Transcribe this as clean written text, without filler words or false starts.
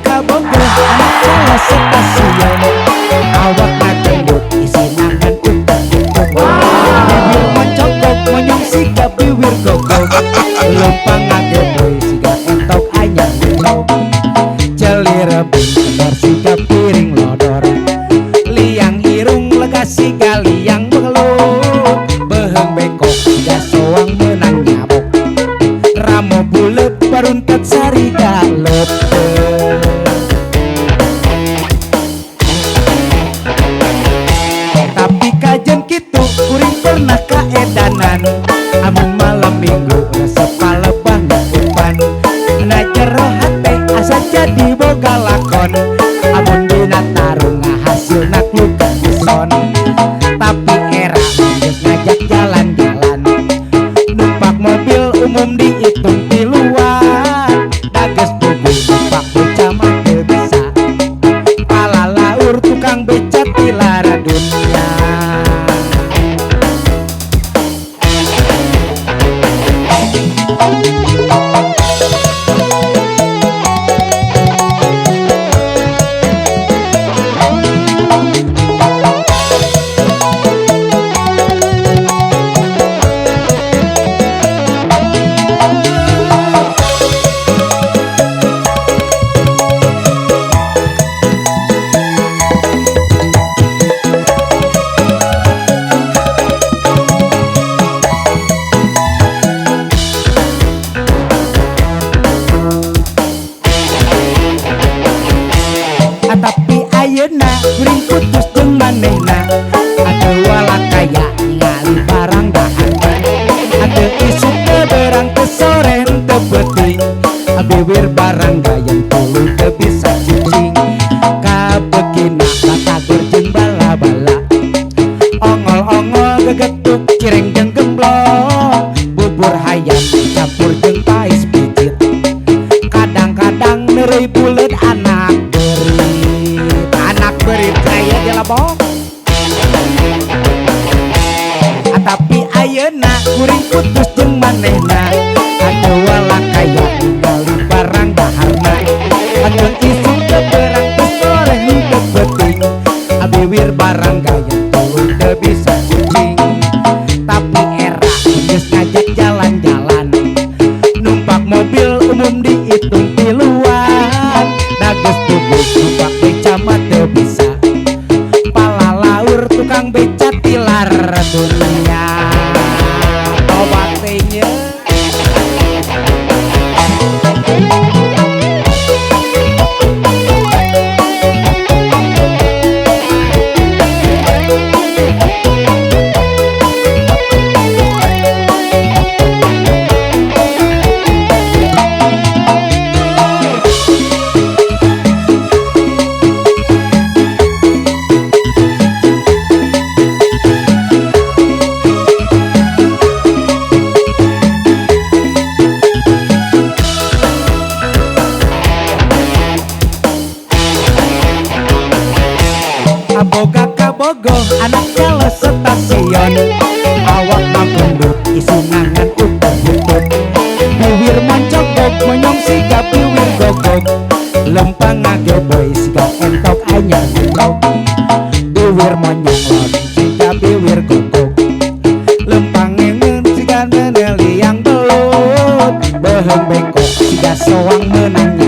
kabogo anak kelas stasiun awak ngadendut isi nangan utak-utak bibir mencokok monyong sigap bibir gogok lumpang ngageboy sigap entok anyar minum jeli rebung kendor sigap piring lodor liang irung lega siga liang bengelut beheng bengkok siga soang menang nyabok ramo bulet baruntet sari galup tapi kajen kitu kuring pernah kaedanan amun malam minggu resep palebang ngupan na jero hate asa jadi boga lakon amun dina tarung ngahasil naklukan son tapi era geus ngajak jalan-jalan numpak mobil umum dihitung tiluan dages tugu numpak beca mah teu bisa pala laur tukang beca tilara dunia tapi ayeuna kuring putus jeung manehna atuh wala kaya ningali barang daharna atuh isuk teu berang teu sore teu peuting bibir barang gayeng tuluy teu bisa cicing kabegina batagor jeung bala-bala ongol-ongol gegetuk cireng jeung gemblong bubur hayam campur jeung pais pijit kadang-kadang neureuy buleut anak berit kaya jelabok tapi ayeuna kuring putus jeung manehna atuh wala kaya ningali barang daharna atuh isuk teu berang teu sore teu peuting bibir barang gayeng tuluy teu bisa cicing tapi era geus ngajak jalan-jalan numpak mobil umum dihitung tiluan dages tubuh numpak beca mah teu bisa pala laur tukang beca tilar dunia obatnya boga kabogo anak kelas stasiun awak mabundut isi nangan utek-utek bibir moncogok monyong sigap bibir gogok lempang ngageboy sigap entok anyar minum bibir monyong lon sigap bibir gogok lempang ngengen sigap meneli yang belut beheng bengkok sigap soang menang